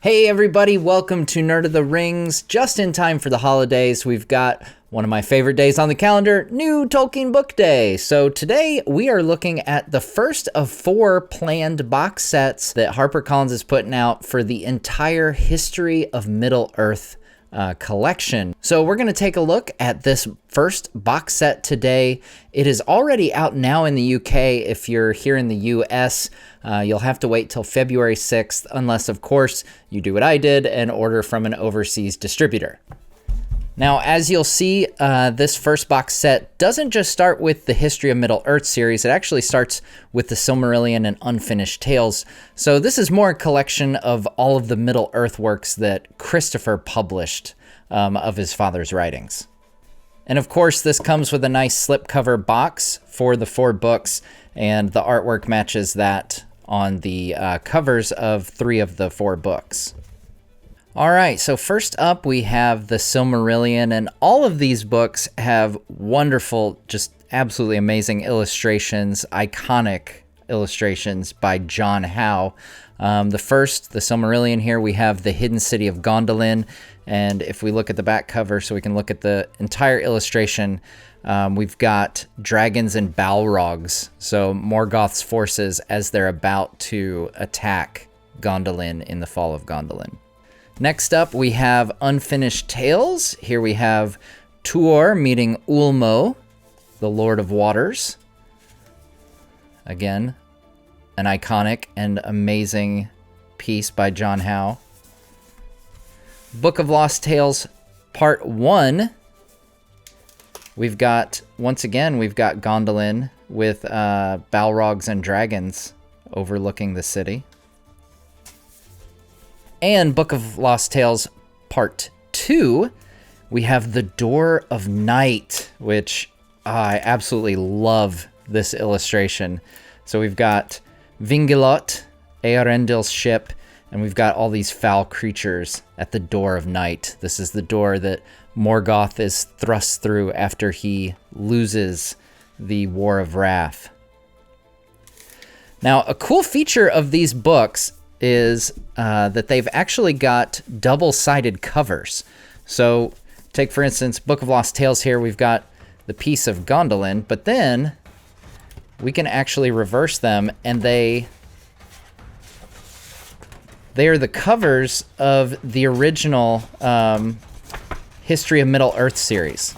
Hey everybody, welcome to Nerd of the Rings. Just in time for the holidays, we've got one of my favorite days on the calendar, New Tolkien Book Day. So today we are looking at the first of 4 planned box sets that HarperCollins is putting out for the entire History of Middle-earth collection. So we're going to take a look at this first box set today. It is already out now in the UK. If you're here in the US, you'll have to wait till February 6th, unless of course you do what I did and order from an overseas distributor. Now, as you'll see, this first box set doesn't just start with the History of Middle-earth series. It actually starts with the Silmarillion and Unfinished Tales. So this is more a collection of all of the Middle-earth works that Christopher published of his father's writings. And of course, this comes with a nice slipcover box for the 4 books, and the artwork matches that on the covers of 3 of the 4 books. All right, so first up we have the Silmarillion, and all of these books have wonderful, just absolutely amazing illustrations, iconic illustrations by John Howe. The Silmarillion here, we have the hidden city of Gondolin, and if we look at the back cover so we can look at the entire illustration, we've got dragons and Balrogs, so Morgoth's forces as they're about to attack Gondolin in the fall of Gondolin. Next up, we have Unfinished Tales. Here we have Tuor meeting Ulmo, the Lord of Waters. Again, an iconic and amazing piece by John Howe. Book of Lost Tales, Part 1. Once again, we've got Gondolin with Balrogs and dragons overlooking the city. And Book of Lost Tales Part 2, we have The Door of Night, which I absolutely love this illustration. So we've got Vingilot, Earendil's ship, and we've got all these foul creatures at the Door of Night. This is the door that Morgoth is thrust through after he loses the War of Wrath. Now, a cool feature of these books is that they've actually got double-sided covers. So take, for instance, Book of Lost Tales here. We've got the piece of Gondolin, but then we can actually reverse them, and they are the covers of the original History of Middle-earth series.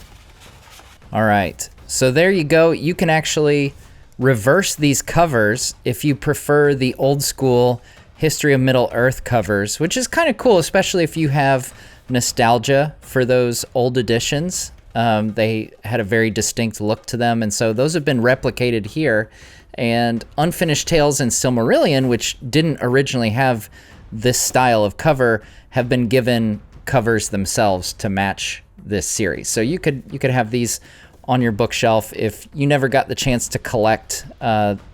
All right, so there you go. You can actually reverse these covers if you prefer the old-school History of Middle-earth covers, which is kind of cool, especially if you have nostalgia for those old editions. They had a very distinct look to them, and so those have been replicated here. And Unfinished Tales and Silmarillion, which didn't originally have this style of cover, have been given covers themselves to match this series. So you could have these on your bookshelf if you never got the chance to collect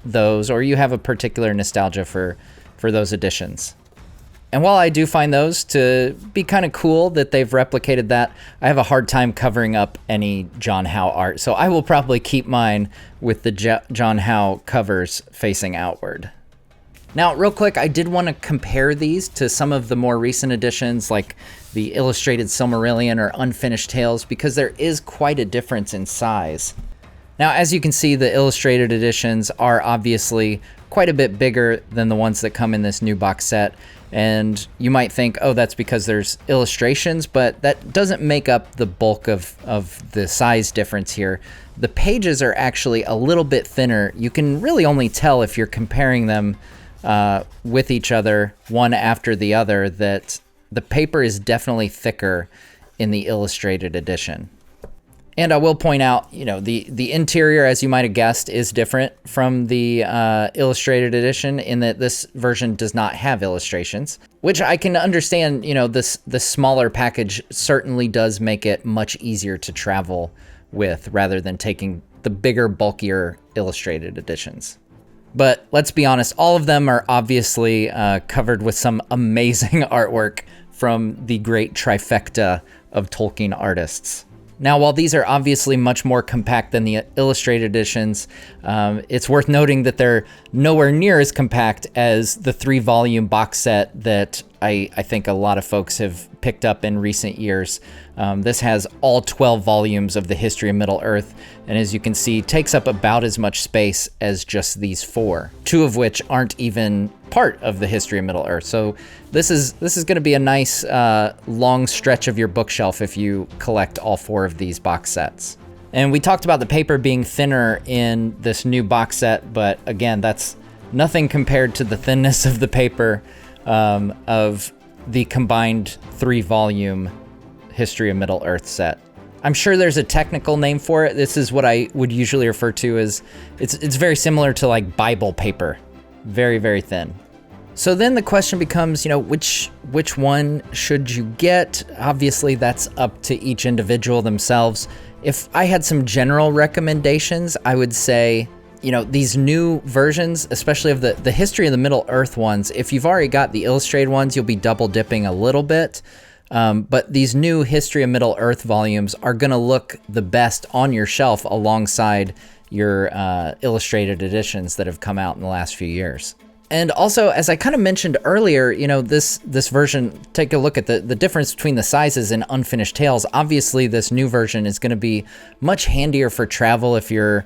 those, or you have a particular nostalgia for those editions. And while I do find those to be kind of cool that they've replicated that, I have a hard time covering up any John Howe art, so I will probably keep mine with the John Howe covers facing outward. Now, real quick, I did want to compare these to some of the more recent editions, like the Illustrated Silmarillion or Unfinished Tales, because there is quite a difference in size. Now, as you can see, the illustrated editions are obviously quite a bit bigger than the ones that come in this new box set. And you might think, oh, that's because there's illustrations, but that doesn't make up the bulk of the size difference here. The pages are actually a little bit thinner. You can really only tell if you're comparing them with each other, one after the other, that the paper is definitely thicker in the illustrated edition. And I will point out, the interior, as you might have guessed, is different from the illustrated edition in that this version does not have illustrations, which I can understand. The smaller package certainly does make it much easier to travel with rather than taking the bigger, bulkier illustrated editions. But let's be honest, all of them are obviously covered with some amazing artwork from the great trifecta of Tolkien artists. Now, while these are obviously much more compact than the illustrated editions, it's worth noting that they're nowhere near as compact as the 3-volume box set that I think a lot of folks have picked up in recent years. This has all 12 volumes of the history of Middle-earth, and as you can see, takes up about as much space as just these 4, 2 of which aren't even part of the history of Middle-earth. So this is going to be a nice long stretch of your bookshelf if you collect all 4 of these box sets. And we talked about the paper being thinner in this new box set, but again, that's nothing compared to the thinness of the paper of the combined 3-volume History of Middle-earth set. I'm sure there's a technical name for it. This is what I would usually refer to as, it's very similar to like Bible paper. Very, very thin. So then the question becomes, which one should you get? Obviously, that's up to each individual themselves. If I had some general recommendations, I would say, these new versions, especially of the History of the Middle-earth ones, if you've already got the illustrated ones, you'll be double dipping a little bit. But these new History of Middle-earth volumes are going to look the best on your shelf alongside your illustrated editions that have come out in the last few years. And also, as I kind of mentioned earlier, this version, take a look at the difference between the sizes in Unfinished Tales. Obviously, this new version is going to be much handier for travel if you're,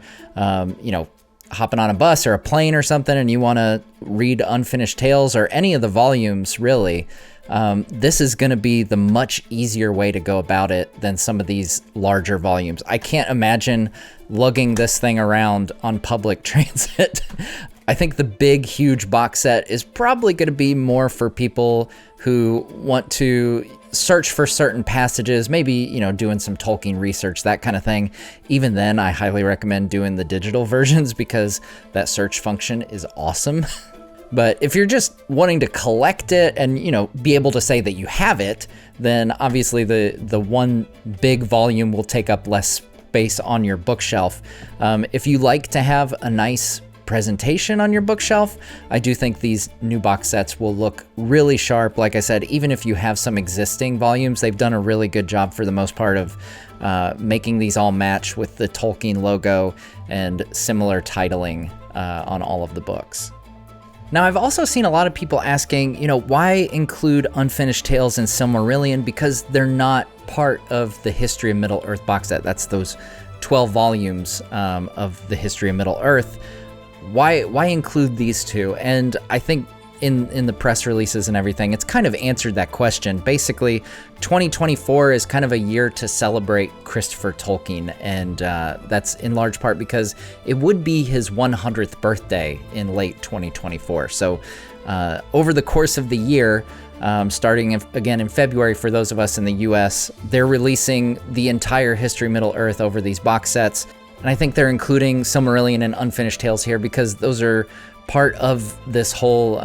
hopping on a bus or a plane or something and you want to read Unfinished Tales or any of the volumes, really. This is going to be the much easier way to go about it than some of these larger volumes. I can't imagine lugging this thing around on public transit. I think the big, huge box set is probably going to be more for people who want to search for certain passages, maybe, doing some Tolkien research, that kind of thing. Even then, I highly recommend doing the digital versions because that search function is awesome. But if you're just wanting to collect it and, be able to say that you have it, then obviously the one big volume will take up less space on your bookshelf. If you like to have a nice presentation on your bookshelf, I do think these new box sets will look really sharp. Like I said, even if you have some existing volumes, they've done a really good job for the most part of making these all match with the Tolkien logo and similar titling on all of the books. Now, I've also seen a lot of people asking, why include Unfinished Tales and Silmarillion? Because they're not part of the History of Middle-earth box set. That's those 12 volumes of the History of Middle-earth. Why include these two? And I think in the press releases and everything, it's kind of answered that question. Basically, 2024 is kind of a year to celebrate Christopher Tolkien, and that's in large part because it would be his 100th birthday in late 2024. So over the course of the year, starting again in February for those of us in the US, they're releasing the entire History of Middle-earth over these box sets. And I think they're including Silmarillion and Unfinished Tales here because those are part of this whole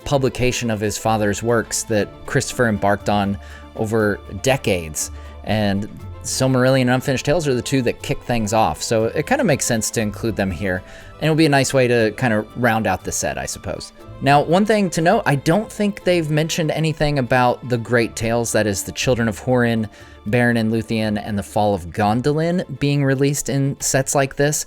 publication of his father's works that Christopher embarked on over decades. And Silmarillion and Unfinished Tales are the two that kick things off. So it kind of makes sense to include them here. And it'll be a nice way to kind of round out the set, I suppose. Now, one thing to note, I don't think they've mentioned anything about the Great Tales, that is the Children of Húrin, Beren and Luthien, and the Fall of Gondolin being released in sets like this.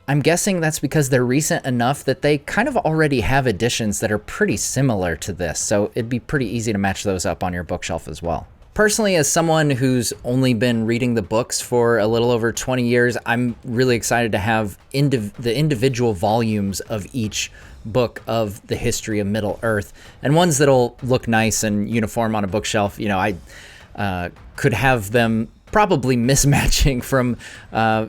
I'm guessing that's because they're recent enough that they kind of already have editions that are pretty similar to this, so it'd be pretty easy to match those up on your bookshelf as well. Personally, as someone who's only been reading the books for a little over 20 years, I'm really excited to have the individual volumes of each book of the History of Middle-earth, and ones that'll look nice and uniform on a bookshelf. I could have them probably mismatching from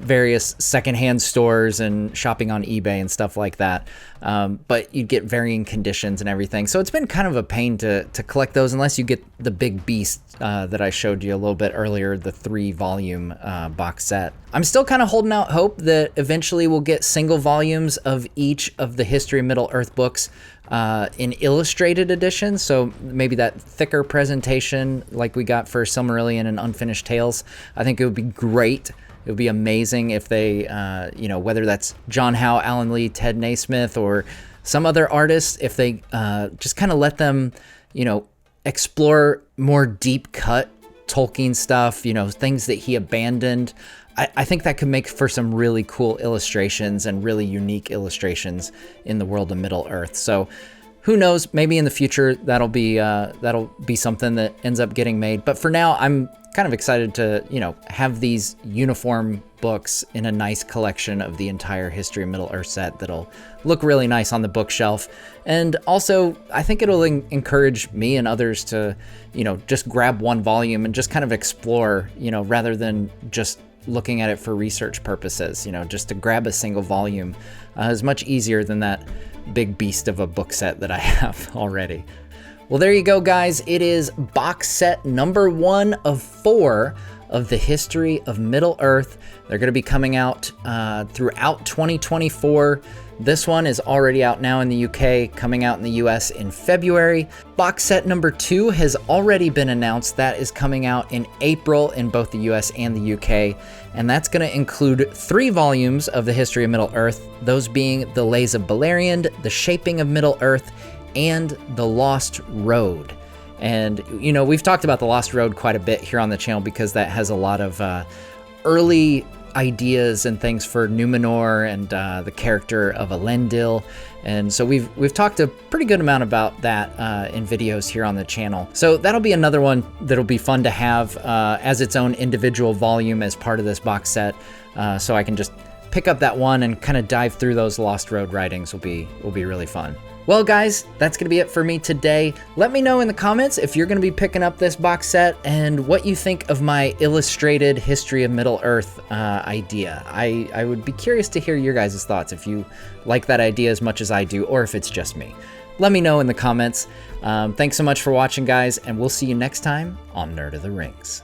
various secondhand stores and shopping on eBay and stuff like that. But you'd get varying conditions and everything. So it's been kind of a pain to collect those unless you get the big beast that I showed you a little bit earlier, the 3-volume box set. I'm still kind of holding out hope that eventually we'll get single volumes of each of the History of Middle-earth books in illustrated editions, so maybe that thicker presentation like we got for Silmarillion and Unfinished Tales. I think it would be great. It would be amazing if they, whether that's John Howe, Alan Lee, Ted Naismith, or some other artists, if they just kind of let them, explore more deep cut Tolkien stuff, you know, things that he abandoned. I think that could make for some really cool illustrations and really unique illustrations in the world of Middle-earth. So who knows, maybe in the future that'll be something that ends up getting made. But for now, I'm kind of excited to, you know, have these uniform books in a nice collection of the entire History of Middle-earth set that'll look really nice on the bookshelf. And also, I think it'll encourage me and others to, you know, just grab one volume and just kind of explore, you know, rather than just looking at it for research purposes. You know, just to grab a single volume is much easier than that big beast of a book set that I have already. Well, there you go, guys. It is box set number 1 of 4 of the History of Middle-earth. They're going to be coming out throughout 2024. This one is already out now in the UK, coming out in the US in February. Box set number 2 has already been announced. That is coming out in April in both the US and the UK. And that's going to include 3 volumes of the History of Middle-earth, those being The Lays of Beleriand, The Shaping of Middle-earth, and The Lost Road. And, you know, we've talked about The Lost Road quite a bit here on the channel because that has a lot of early ideas and things for Numenor and the character of Elendil. And so we've talked a pretty good amount about that in videos here on the channel. So that'll be another one that'll be fun to have as its own individual volume as part of this box set. So I can just pick up that one and kind of dive through those Lost Road writings will be really fun. Well, guys, that's going to be it for me today. Let me know in the comments if you're going to be picking up this box set and what you think of my illustrated History of Middle-earth idea. I would be curious to hear your guys' thoughts if you like that idea as much as I do, or if it's just me. Let me know in the comments. Thanks so much for watching, guys, and we'll see you next time on Nerd of the Rings.